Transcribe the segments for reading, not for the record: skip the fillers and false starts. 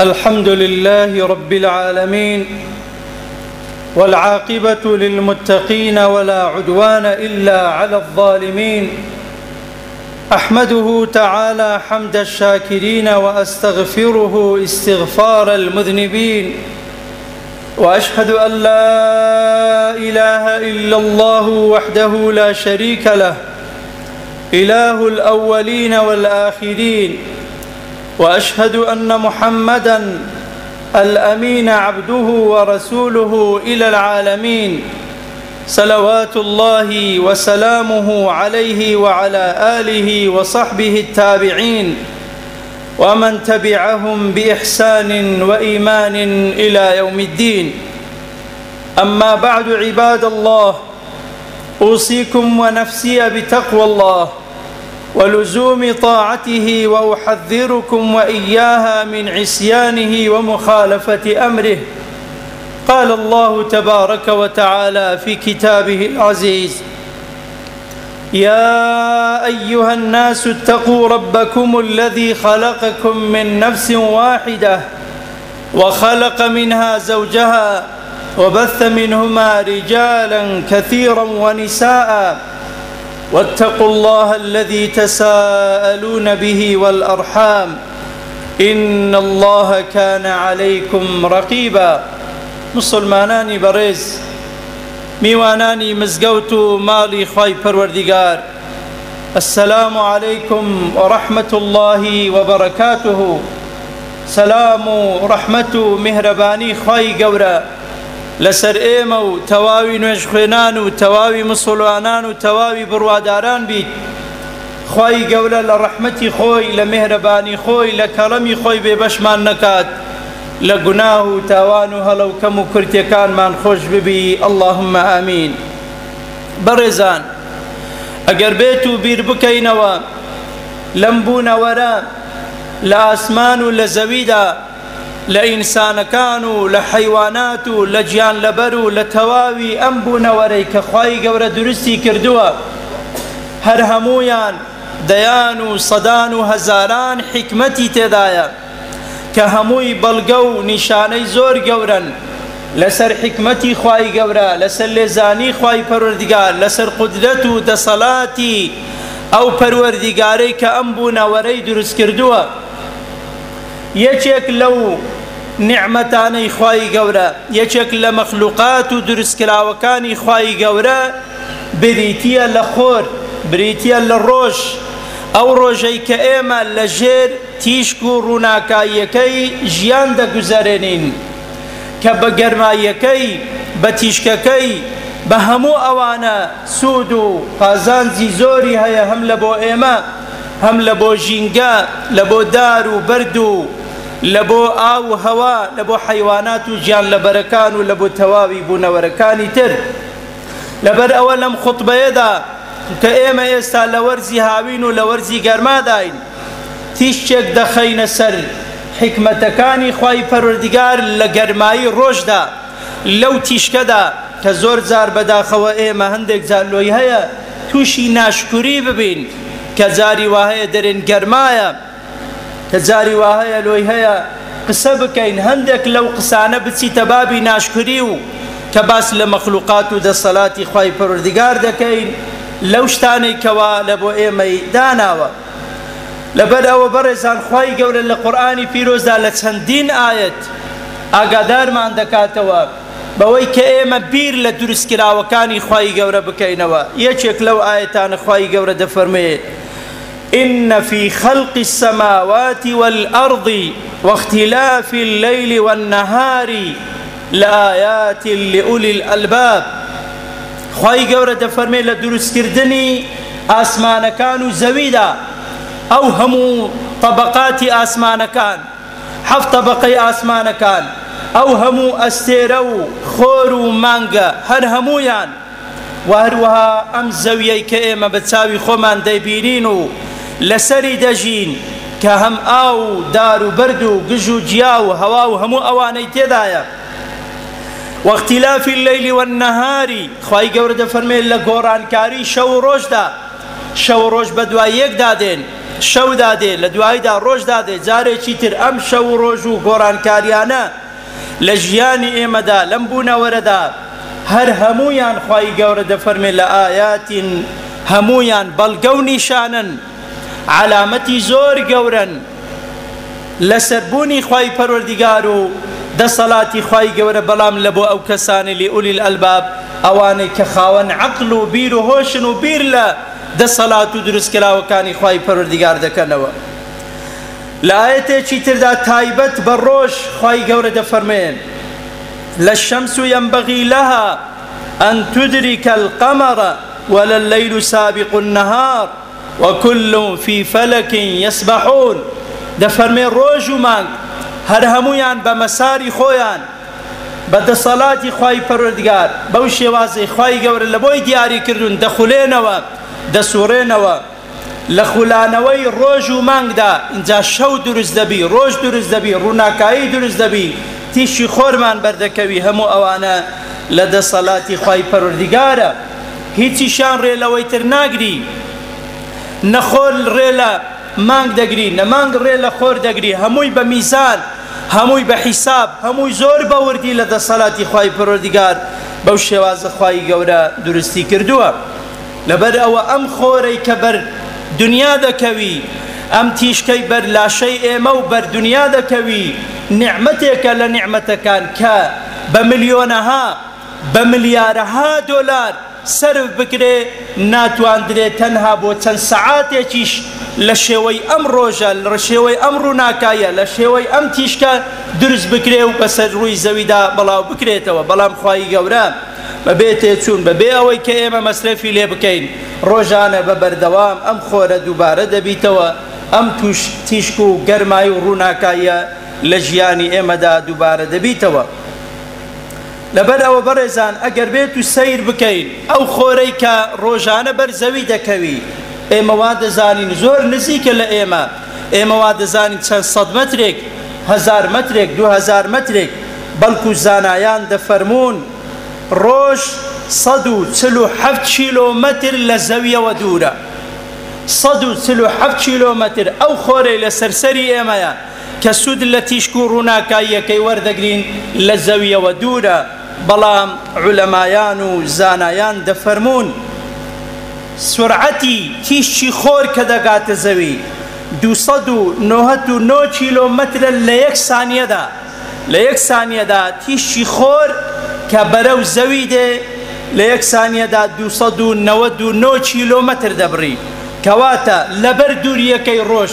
الحمد لله رب العالمين والعاقبة للمتقين ولا عدوان إلا على الظالمين. أحمده تعالى حمد الشاكرين وأستغفره استغفار المذنبين، وأشهد أن لا إله إلا الله وحده لا شريك له إله الأولين والآخرين، وأشهد أن محمدًا الأمين عبده ورسوله إلى العالمين، صلوات الله وسلامه عليه وعلى آله وصحبه التابعين ومن تبعهم بإحسان وإيمان إلى يوم الدين. أما بعد، عباد الله، أوصيكم ونفسي بتقوى الله ولزوم طاعته، وأحذركم وإياها من عصيانه ومخالفة أمره. قال الله تبارك وتعالى في كتابه العزيز: يا أيها الناس اتقوا ربكم الذي خلقكم من نفس واحدة وخلق منها زوجها وبث منهما رجالا كثيرا ونساء، واتقوا الله الذي تساءلون به والأرحام إن الله كان عليكم رقيبا. مسلمانانی بەڕێز، میوانانی مزگەوت و ماڵی خوای پەروەردیگار، السلام عليكم ورحمة الله وبركاته. سلام و ڕەحمەت و میهرەبانی خوای گەورە لەسەر ئێمە و تەواوی نوێژ خوێنان و تەواوی مسڵمانان و تەواوی بڕواداران بیت. خوای گەورە لە ڕەحمەتی خۆی، لە میهرەبانی خۆی، لە کەڕەمی خۆی بێبەشمان نەکات، لە گوناه و تاوان و هەڵەوکەم و کورتیەکانمان خۆش ببی. اللهم ئامین. بەڕێزان، ئەگەر بێت و بیر بکەینەوە لەم بوونەوەرە لە ئاسمان و لە زەویدا، لە ئینسانەکان و لە حەیوانات و لە گیانلەبەر و لە تەواوی ئەم بوونەوەرەی کە خوای گەورە دروستی کردووە، هەر هەموویان دەیان و سەدان و هەزاران حیکمەتی تێدایە کە هەمووی بەڵگە و نیشانەی زۆر گەورن لەسەر حیکمەتی خوای گەورە، لەسەر لێزانی خوای پەروەردیگار، لەسەر قودرەت و دەسەڵاتی ئەو پەروەردیگارەی کە ئەم بوونەوەرەی دروست کردووە. یەکێک لەو نیعمەتانەی خوای گەورە، یەکێک لە مەخلوقات و دروستکراوەکانی خوای گەورە بریتیە لە خۆر، بریتیە لە ڕۆژ، ئەو ڕۆژەی کە ئێمە لە ژێر تیشک و ڕووناکاییەکەی ژیان دەگوزارێنین، کە بە گەرماییەکەی، بە تیشکەکەی، بە هەموو ئەوانە سوود و قازانجی زۆری هەیە، هەم لە بۆ ئێمە، هەم لە بۆ ژینگە، لە بۆ دار و بەرد و لە بۆ ئاو و هەوا، لە بۆ حەیوانات و گیانلەبەرەکان و لە بۆ تەواوی بوونەوەرەکانی تر. لەبەر ئەوە لەم خوتبەیەدا کە ئێمە ئێستا لە وەرزی هاوین و لە وەرزی گەرماداین، تیشکێک دەخەینە سەر حیکمەتەکانی خوای پەروەردیگار لە گەرمایی ڕۆژدا، لەو تیشکەدا کە زۆر جار بەداخەوە ئێمە هەندێک جار لۆی هەیە تووشی ناشکوری ببین، کە جاری وهەیە دەرێن گەرمایە، کە جاری وهەیە لۆی هەیە قسە بکەین، هەندێک لەو قسانە بچیتە بابی ناشکری و کە باس لە مەخلوقات و دەسەڵاتی خوای پەروەردیگار دەکەین، لەو شتانەی کەوا لە بۆ ئێمەی داناوە. لەبەر ئەوە بەڕێزان، خوای گەورە لە قورئانی پیرۆزدا لە چەندین ئاەت ئاگادارمان دەکاتەوە بەوەی کە ئێمە بیر لە دروستکراوەکانی خوای گەورە بکەینەوە. یەکێک لەو ئاەتانە خوای گەورە دەفەرمێت: إن في خلق السماوات والأرض واختلاف الليل والنهار لآيات لأولي الألباب. خوای گەورە دەفەرمێت لە دروستکردنی ئاسمانەکان و زەویدا، ئەو هەموو طەبەقاتی ئاسمانەکان، حەفت طەبەقەی ئاسمانەکان، ئەو هەموو ئەستێرە و خۆر و مانگە، هەر هەموویان، و هەروەها ئەم زەویەی کە ئێمە بە چاوی خۆمان دەیبینین و لەسەری دەژین، کە هەم ئاو و دار و بەرد و گژ و جیا و هەوا و هەموو ئەوانەی تێدایە. واختلاف الليل والنهار، خوای گەورە دەفەرمێت لە گۆڕانکاری شەو و ڕۆژدا، شەو و ڕۆژ بە دوای یەکدا دێن، شەو دادێ لە دواییدا ڕۆژ دادێ جارێکی تر ئەم شەو و ڕۆژ و گۆڕانکاریانە لە ژیانی ئێمەدا لەم بوونەوەرەدا هەر هەموویان خوای گەورە دەفەرمێ لە ئایاتین هەموویان بەڵگە و نیشانن علامەتی زۆر گەورن لەسەربوونی خوای پەروەردیگار و دەسەڵاتی خوای گەورە بەڵام لە بۆ ئەو کەسانی لئولی الئەلباب ئەوانەی کە خاوەن عەقڵ و بیر و هۆشن و بیر لە دەسەڵات و دروستکراوەکانی خوای پەروەردیگار دەکەنەوە. لە ئایەتێکی تردا تایبەت بە ڕۆژ خوای گەورە دەفەرمێن لەشەمس ينبغي لها أن تدرك القمر ولا الليل سابق النهار وكل في فلك يسبحون دەفەرمێ ڕۆژ و مانگ هەر هەموویان بە مەساری خۆیان بە دەسەڵاتی خوای پەروەردیگار بەو شێوازەی خوای گەورە لە بۆی دیاری کردوون دەخولێنەوە دەسوڕێنەوە لە خولانەوەی ڕۆژ و مانگدا اینجا شەو دروست دەبی ڕۆژ دروست دەبی ڕووناکایی دروست دەبی تیشی خۆرمان بەردەکەوی هەموو ئەوانە لە دەسەڵاتی خوای پەروەردیگارە هیچیشان ڕێ لەوەی تر ناگری نەخۆر ڕێ لە مانگ دەگری نەمانگ ڕێ لە خۆر دەگری هەمووی بە میزان هەمووی بە حیساب هەمووی زۆر بەوردی لە دەسەڵاتی خوای پەروەردیگار بەو شێوازە خوای گەورە دروستی کردووە. لەبەر ئەوە ئەم خۆرەی کە بەر دنیا دەکەوی ئەم تیشکەی بەر لاشەی ئێمە و بەر دنیا دەکەوی نیعمەتێکە لە نیعمەتەکان کە بە ملیۆنەها بە ملیارەها دۆلار سەرف بکرێ ناتواندرێ تەنها بۆ چەند سەعاتێکیش لە شێوەی ئەم ڕۆژە لە شێوەی ئەم ڕووناکایە لە شێوەی ئەم تیشکە دروست بکرێ و بەسەر ڕووی زەویدا بەڵاو بکرێتەوە. بەڵام خوای گەورە بەبێ تێچوون بەبێ ئەوەی کە ئێمە مەسرەفی لێ بکەین ڕۆژانە بە بەردەوام ئەم خۆرە دووبارە دەبیتەوە ئەم تیشک و گەرمای و ڕووناکایە لە ژیانی ئێمەدا دووبارە دەبیتەوە. لەبەر ئەوە بەڕێزان ئەگەر بێت و سەیر بکەین ئەو خۆرەی کە ڕۆژانە بەر زەوی دەکەوی ئێمە وا دەزانین زۆر نزیکە لە ئێمە وا دەزانین چەند سەد مەترێک 1000 مەترێک 2000 مەترێک بەڵکو زانایان دەفەرمون ڕۆژ 147 کیلۆمەتر لە زەویەوە دوورە 147 کیلۆمەتر ئەو خۆرەی لە سەرسەری ئێمەیە کە سوود لە تیشک و ڕووناکاییەکەی وەردەگرین لە زەویەوە دوورە. بەڵام عولەمایان و زانایان دەفەرمون سرعەتی تیشکی خۆر کە دەگاتە زەوی 299 کیلۆمەترە لە یەک سانیەدا لە یەک سانیەدا تیشکی خۆر کە بەرەو زەوی دێ لە یەک سانیەدا 299 کیلۆمەتر دەبڕی کەواتە لەبەر دووریەکەی ڕۆژ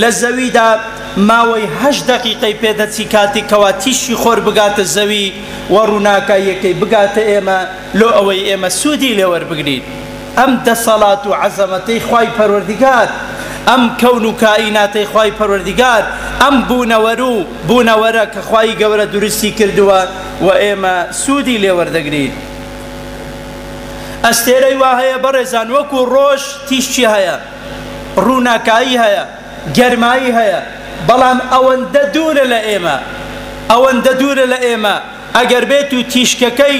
لە زەویدا ماوەی 8 دقیقەی پێدەچی کاتی کەوا تیشی خۆر بگاتە زەوی و ڕووناکاییەکەی بگاتە ئێمە لۆ ئەوەی ئێمە سوودی لێوەربگرین. ئەم دەسەڵات و عەزەمەتەی خوای پەروەردیگار ئەم کەون و کائیناتەی خوای پەروەردیگار ئەم بوونەوەرە کە خوای گەورە دروستی کردووە و ئێمە سوودی لێوەردەگرین. ئەستێرەی وا هەیە بەڕێزان وەکو ڕۆژ تیشکی هەیە ڕووناکایی هەیە گەرمایی هەیە بەڵام ئەوەندە دوورە لە ئێمە ئەگەر بێت و تیشکەکەی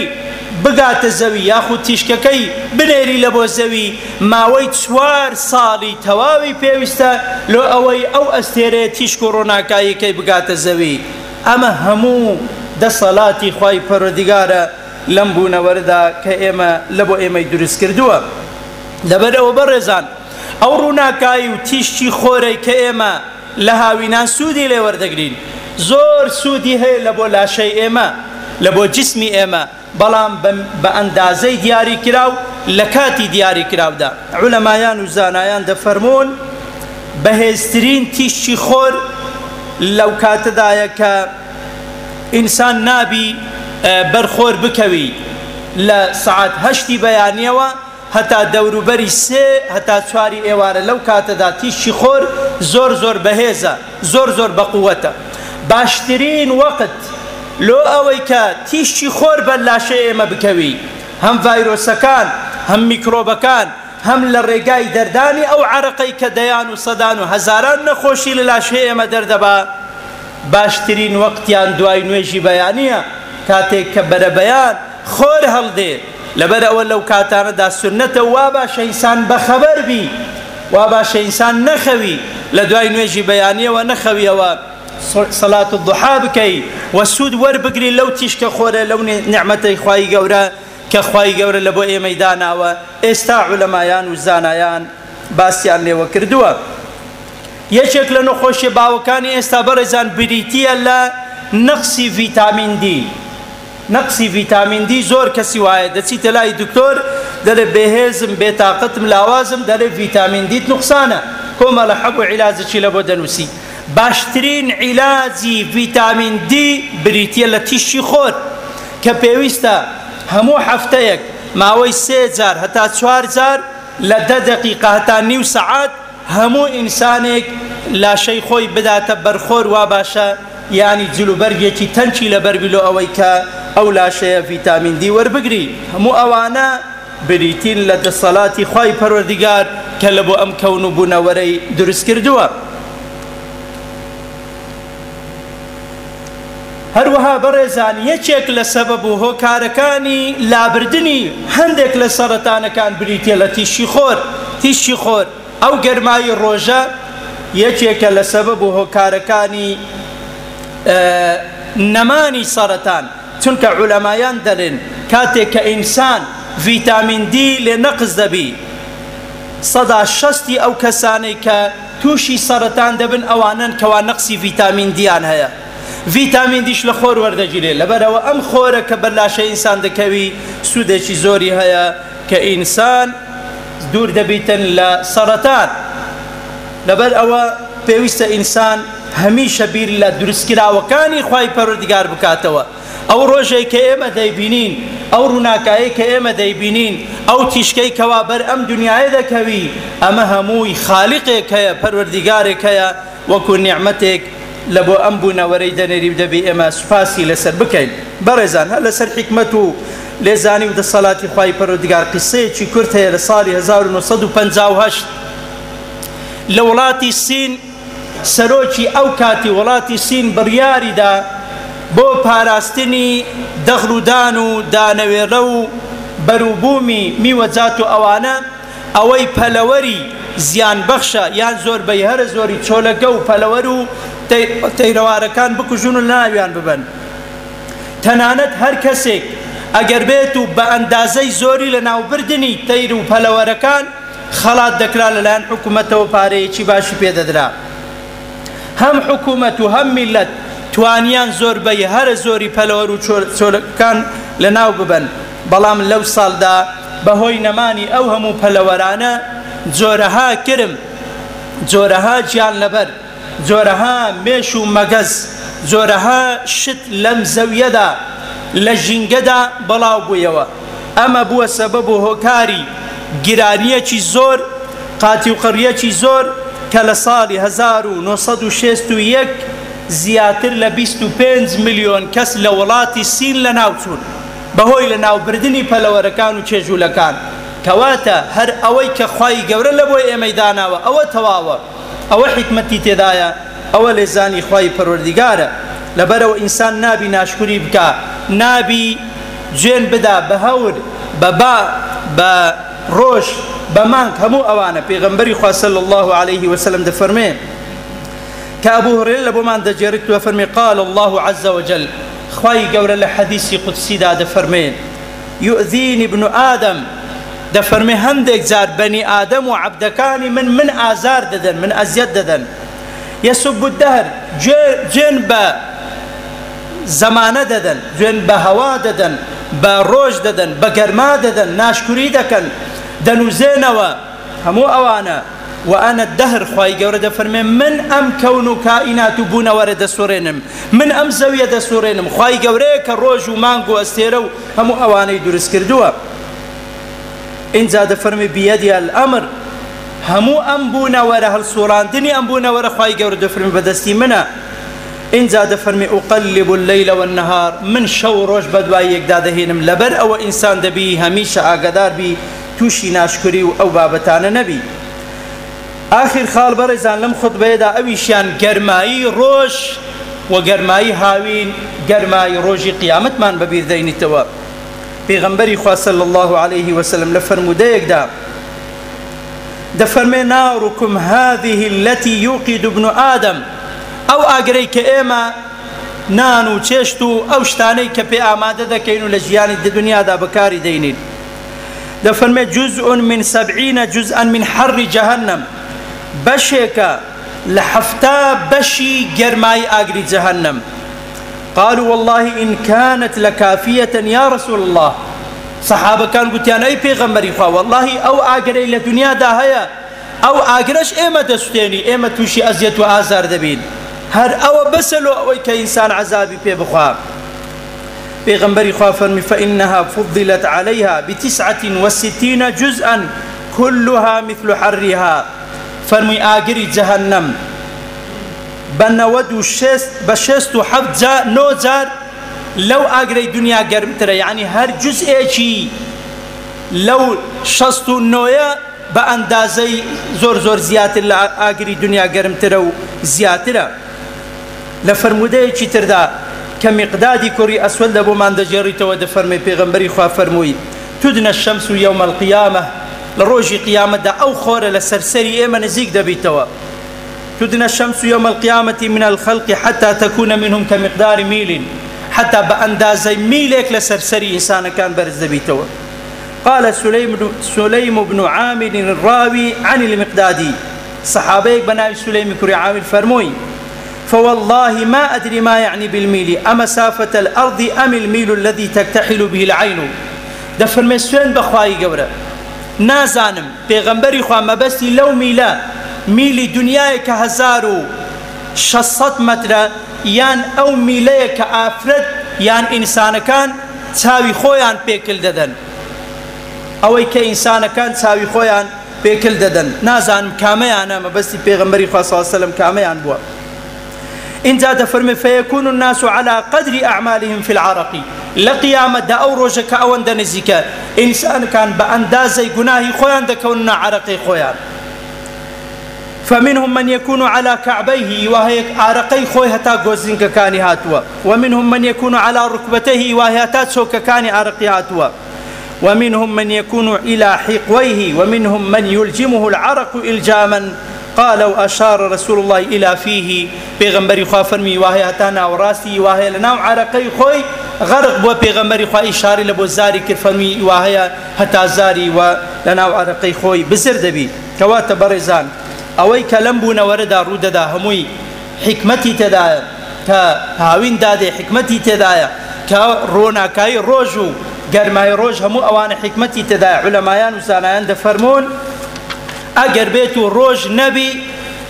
بگاتە زەوی یاخود تیشکەکەی بنێری لە بۆ زەوی ماوەی 4 ساڵی تەواوی پێویستە لۆ ئەوەی ئەو ئەستێرەیە تیشک و ڕۆناکاییەکەی بگاتە زەوی. ئەمە هەموو دەسەڵاتی خوای پەروەردیگارە لەم بوونەوەردا کە ئێمە لە بۆ ئێمەی دروست کردووە. لەبەر ئەوە بەڕێزان ئەو ڕووناکایی و تیشکی خۆرەی کە ئێمە لە هاوینان سوودی لێوەردەگرین زۆر سوودی هەیە لە بۆ لاشەی ئێمە لە بۆ جسمی ئێمە بەڵام بە ئەندازەی دیاری کراو لە کاتی دیاری کراودا. عولەمایان و زانایان دەفەرمون بەهێزترین تیشکی خۆر لەو کاتەدایە کە ئینسان نابی بەرخۆر بکەوی لە سەعات 8 بەیانیەوە هەتا دەوروبەری 3 هەتا 4 ئێوارە لەو کاتەدا تیشکی خۆر زۆر بەهێزە زۆر بەقووەتە. باشترین وەقت لۆ ئەوەی کە تیشکی خۆر بە لاشەی ئێمە بکەوی هەم ڤایرۆسەکان هەم میکرۆبەکان هەم لە ڕێگای دەردانی ئەو عەرەقەی کە دەیان و سەدان و هەزاران نەخۆشی لە لاشەی ئێمە دەردەبا باشترین وەقتیان دوای نوێژی بەیانیە کاتێک کە بەرە بەیان خۆر هەڵدێ. لەبەر ئەوە لەو کاتانەدا سنەتە وا باشە ئینسان بەخەبەر بی واباش إنسان نخوي لدواي نويجي بيانية ونخوي صلاة الضحى بكي والسود وربقري لو تشك خورة لو نعمتي خواي قورا كخواي قورا لبو اي ميدانا وإستا علمايان وزانايان باسيان لي وكردوا يشك لنو خوش باوكاني إستا برزان بريتيا لا نقصي فيتامين دي نقصي فيتامين دي زور كسواية دسي تلاقي دكتور دل بهزم بطاقت ملاوازم دل فيتامين دي نقصانه كوما لحقو علاج شي لبو دنوسي باشترين علاجي فيتامين دي بريتيا لتيشي خور كبيويستا همو حفتيك ماوي 3000 حتى 4000 لدى دقيقة حتى نيو ساعات همو إنسانك لا شيء خوي بدا تبرخور واباشا يعني جلو برجيكي تنشي لبربلو أويكا أو لا شيء فيتامين دي وربقري همو أوانا بريتين لدى الصلاة خوي پروردگار كلبو أم كونو بونا وري درس كردوا هروها برزان يچيك لسبب هو كاركاني لابردني هندك لسرطان كان بريتي لتيشي خور أو قرماي الروجة يچيك لسبب هو كاركاني نماني سرطان تنك علماء دلن كاتك إنسان فيتامين دي لنقص دبي صدا شستي أو كساني كتوشي سرطان دبن أوانا كوا نقصي فيتامين دي عن هيا فيتامين ديش لخور وردجيلي لبرا وأم خورة كبلاش إنسان دكوي سودة زوري هيا كإنسان دور دبيتن لسرطان لبر أو بيوست إنسان هميشه بير لدرسكرا وكاني خواي پروردگار بكاتوا او روجي كيما دايبينين او روناكاي كيما دايبينين او تشكي كوابر ام دنيا ذكوي اما هموي خالقك يا پروردگارك يا وكن نعمتك لبو امبونا وريدن ريبد بي اما سفاسي لسر بكين برزان هل سر حكمته لزاني ود الصلاه خواي پروردگار قصه چي كرته لصالي 1958 لولاتي الصين سروچی او کاتی ولاتی سین بریاری دا بو پاراستنی دخل دانو دانویرو بروبومی میوزاتو اوانا اوی پلوری زیان بخشا یان زور بیهر زوری چولگو پلورو تیروارکان بکجونو ناویان ببن تنانت هر کسیک اگر بیتو با اندازه زوری لناو بردنی تیرو پلورکان خلات دکرال لان حکومتو پاره چی باشی پیددرا هم حكومة هم ملت توانيان زور بي هر زوري پلورو كان لناو ببن بلام لو سال دا بهوي نماني او همو پلورانا زورها كرم زورها جيان لبر زورها ميشو مغز زورها شت لم زوية دا لجنگ دا بلاو بويوا اما بو سببو هوكاري گرانية چي زور قاتي وقرية چي زور كالصالي 1961 زياتر ل 25 مليون كس لولاتي الصين لناوتون بهوي لناو بردني پلوركان و چجولكان كواتا هر اوي كخواي قورا لبوي ميدانا او تواوا او حكمتي تدايا او لزاني خواي پروردگار لبرو انسان نابي ناشكري بكا نابي جين بدا بهور ببا بروش بمانك همو أوانا پیغمبری خواه صلى الله عليه وسلم دفرمي كأبو هريرة لبومان دجيرت وفرمي قال الله عز وجل خواهي قول لحديثي قدسي دا دفرمي يؤذيني ابن آدم دفرمي هندك زار بني آدم وعبدكاني من آزار ددن من أزيد ددن يسب الدهر جن با زمانه ددن جن بهوا ددن بروج ددن بگرما ددن ناشکری دکن دنوزينوا همو أوانا وأنا الدهر خواهي قورد فرمي من أم كون كائنات بونا ورد سورينم من أم زوية سورينم خواهي قوريك الروج ومانقو استيرو همو أوانا يدرس كردوا إن زاد فرمي بيدي الأمر همو أم بونا ورد هالصوران دني أم بونا ورد خواهي قورد فرمي بدستي منا إن زاد فرمي أقلب الليل والنهار من شو روج بدوايك دادهينم لبر أو إنسان دبي هميشة آقدار بي توشي ناشكري أو بابتان نبي آخر خال برزان لم خطبه دا أويشان قرمائي روش وقرمائي هاوين قرمائي روجي قيامت من ببير ذين التواب پیغمبری خواه صلی الله علیه وسلم لفرموده یک دا دفرمي ناركم هذه التي يوقد ابن آدم أو أقريك إيما نانو تشتو أو شتاني كبي آمادة دكينو لجيان الدنيا دا بكاري دينين دفرمي جزء من 70 جزءا من حر جهنم بشيك لحفتا بشي جرماي أقري جهنم قالوا والله إن كانت لكافية يا رسول الله صحابة كان قلت أنا أي بيغمبري خواه والله أو أقري لدنيا دا هيا أو أقرش إيما دستيني إيما توشي أزيت وآزار دبين هر أو بسلو أو كإنسان عذابي بيبخواه بيغمبري خواه فرمي فإنها فضلت عليها ب69 جزءا كلها مثل حرها فرمي آقري جهنم بنودو بشست وحفت نو زار لو آقري دنيا قرمترا يعني هر جزء ايشي لو شستو نويا بأندازي زور زيادة آقري دنيا قرمترا وزيادة لفرموده ايشي تردا كمقدادي كوري أسود لبو ماند جريته ودفرمي بيغمبري خواه فرموي تدنى الشمس يوم القيامة لروجي قيامة دا أو خورة لسرسري إيما نزيق دبيتوا تدنى الشمس يوم القيامة من الخلق حتى تكون منهم كمقدار ميل حتى بأندازي ميلك لسرسري إنسان كان برز دبيتوا قال سليم بن عامر الراوي عن المقدادي صحابيك بناي سليم كوري عامر فرموي فوالله ما أدري ما يعني بالميل أمسافة الأرض أم الميل الذي تكتحل به العين دفر مسوين بخواي قبره نازانم پیغمبری خواه مبستی لو میلی دنیای که 1600 متر یان او میلی که آفرد یان انسانکان تاوی خویان پیکل ددن اوی که انسانکان تاوی خویان پیکل ددن نازانم کامیانا مبستی پیغمبری خواه صلی اللہ علیہ وسلم کامیان بوا انجا دفرمي فيكون الناس على قدر أعمالهم في العرق لقيامة دا أو روجك أو اندنزيك إنسان كان بأندازي قناهي خويان دا كوننا عرقي خويان فمنهم من يكون على كعبيه وهي عرقي خوي هتا قوزنك كاني هاتوا ومنهم من يكون على ركبتيه وهي هتا سوك كاني عرقي هاتوا ومنهم من يكون إلى حقويه ومنهم من يلجمه العرق إلجاما قال وأشار رسول الله إلى فيه بيغمبري خواه فرمي وهي هتانا وراسي وهي لناو عرقي خوي غرق بو بيغمبري خواه إشاري لبو زاري كرفرمي وهي هتا زاري ولناو عرقي خوي بزر دبي كوات برزان أوي كلمبونا وردا رودا هموي حكمتي تدايا كهاوين دادي حكمتي تدايا كرونا كاي روجو قرماي روج همو أوان حكمتي تدايا علمايان وزانيان دفرمون اگر بيتو روج نبي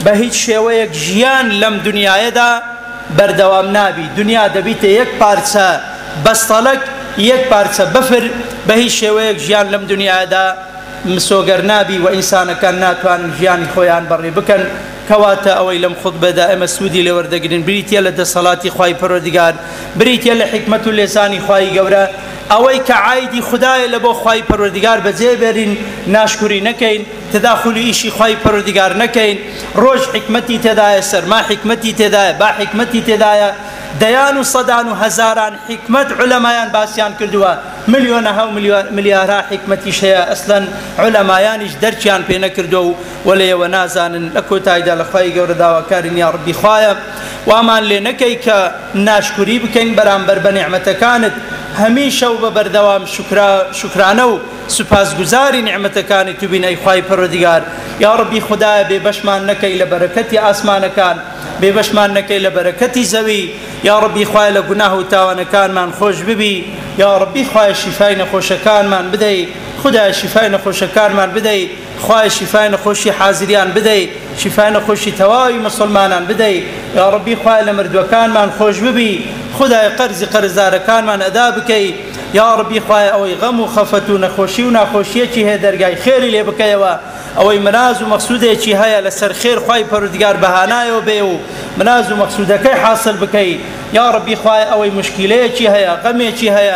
بهيج شويك جيان لم دنيا يدا بردوام نابي دنيا دبيت يك بارسا بسطلك يك بارسا بفر بهيج شويك جيان لم دنيا يدا مسوغر نابي وإنسان كان ناتوان جيان خويان بري بكن كواتا أوي لم خطبة دائما سودي لوردقرين بريتيا لدى صلاة خواهي پروردگار بريتيا لحكمة اللساني خواهي قورا أوي كعايدي خداي لبو خواهي پروردگار بزيبرين ناشكري نكين تداخلي إيشي خواهي پروردگار نكين روج حكمتي تدايا سر ما حكمتي تدايا با حكمتي تدايا ديان صدان هزاران حكمة علمايان باسيان كردوا مليونها ومليارها حكمتي شيء أصلا علمايان درجان بينا كردوا ولا ونازان لكو تايدا لخواهي قوردا وكارين يا ربي خوايا وامان لنكي كناشكري بكين برامبر بنعمة كانت هميشه وببردوام شكرانو سپاس گزاری نعمت کانی تو بین ای خواهی پروردگار یا ربی خدا ببشمان نکی لبرکتی آسمان کان ببشمان نکی لبرکتی زوی یا ربی خواهی لگناه و تاوان کان من خوش ببی یا ربی خواهی شفای نخوش کان من بدهی خدا شفای نخوش کان من بدهی خواهی شفای نخوشی حاضریان بدهی شفای نخوشی تواوی مسلمانان بدهی یا ربی خواهی لمردوکان من خوش ببی خدا قرزدارکان من ادا بکی یا ربی خواهی اوی غم و خفت و نخوشی و نخوشیه چی هی درگای خیری لی بکی و اوی مناز و مقصوده چی هی لسر خیر خواهی پروردگار بهانای و بیو مناز و مقصوده کی حاصل بکی یا ربی خواهی اوی مشکله چی هی غمی چی هی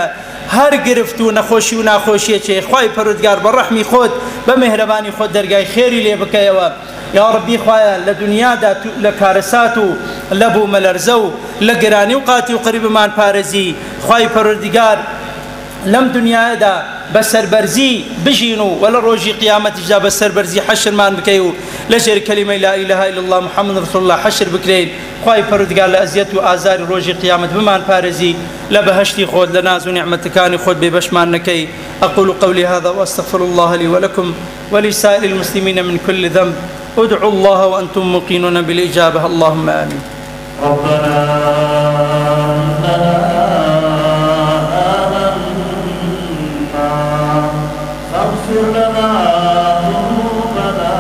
هر گرفت و نخوشی و نخوشیه چی خواهی پروردگار برحمی خود بمهربانی خود درگای خیری لی بکی و یا ربی خواهی لدنیا دا لکارساتو لبو ملرزو لگرانی و قاتی و قریب من پارزی خواهی پروردگار لم دنیا دا بسر برزي بجينو ولا روجي قيامة جا بسر برزي حشر مان بكيو لجر كلمة لا إله إلا الله محمد رسول الله حشر بكرين خواهي فرد قال لأزيت وآزار روجي قيامة بمان بارزي لبهشتي خود لناز ونعمتكاني خود ببشمان نكي. أقول قولي هذا وأستغفر الله لي ولكم ولسائر المسلمين من كل ذنب. ادعوا الله وأنتم موقنون بالإجابة. اللهم آمين. فاغفر لنا ذنوبنا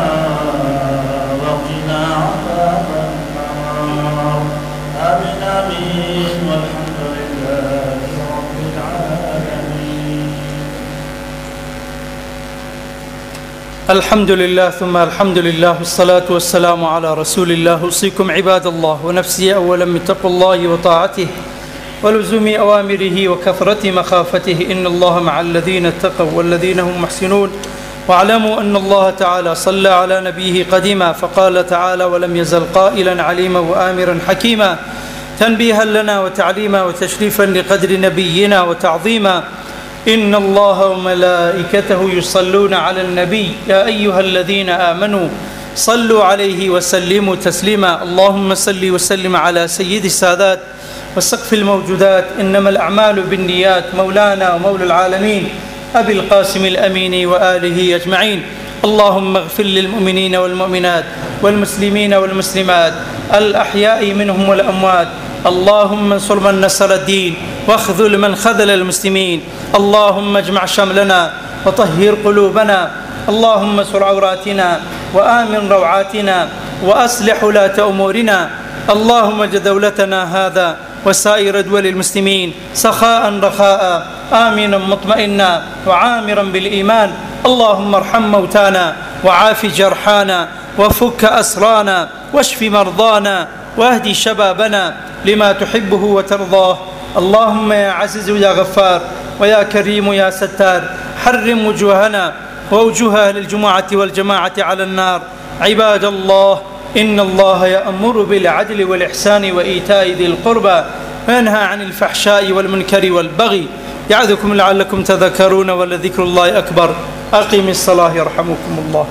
وقنا عذاب النار. آمين آمين والحمد لله رب العالمين. الحمد لله ثم الحمد لله والصلاة والسلام على رسول الله. أوصيكم عباد الله ونفسي أولا بتقوى الله وطاعته ولزوم أوامره وكثرة مخافته. إن الله مع الذين اتقوا والذين هم محسنون. واعلموا أن الله تعالى صلى على نبيه قديما فقال تعالى ولم يزل قائلا عليما وآمرا حكيما تنبيها لنا وتعليما وتشريفا لقدر نبينا وتعظيما. إن الله وملائكته يصلون على النبي يا أيها الذين آمنوا صلوا عليه وسلموا تسليما. اللهم صل وسلم على سيد السادات وسقف الموجودات. إنما الأعمال بالنيات. مولانا ومولى العالمين أبي القاسم الأمين وآله أجمعين. اللهم اغفر للمؤمنين والمؤمنات والمسلمين والمسلمات الأحياء منهم والأموات. اللهم انصر من نصر الدين واخذل من خذل المسلمين. اللهم اجمع شملنا وطهر قلوبنا. اللهم استر عوراتنا وآمن روعاتنا وأصلح ولاة أمورنا. اللهم اجعل دولتنا هذا وسائر دول المسلمين سخاء رخاء آمنا مطمئنا وعامرا بالإيمان. اللهم ارحم موتانا وعاف جرحانا وفك أسرانا واشف مرضانا واهدي شبابنا لما تحبه وترضاه. اللهم يا عزيز يا غفار ويا كريم يا ستار حرم وجوهنا ووجوه أهل الجمعة والجماعة على النار. عباد الله إن الله يأمر بالعدل والإحسان وإيتاء ذي القربى وينهى عن الفحشاء والمنكر والبغي يعظكم لعلكم تذكرون ولذكر الله أكبر. أقم الصلاة يرحمكم الله.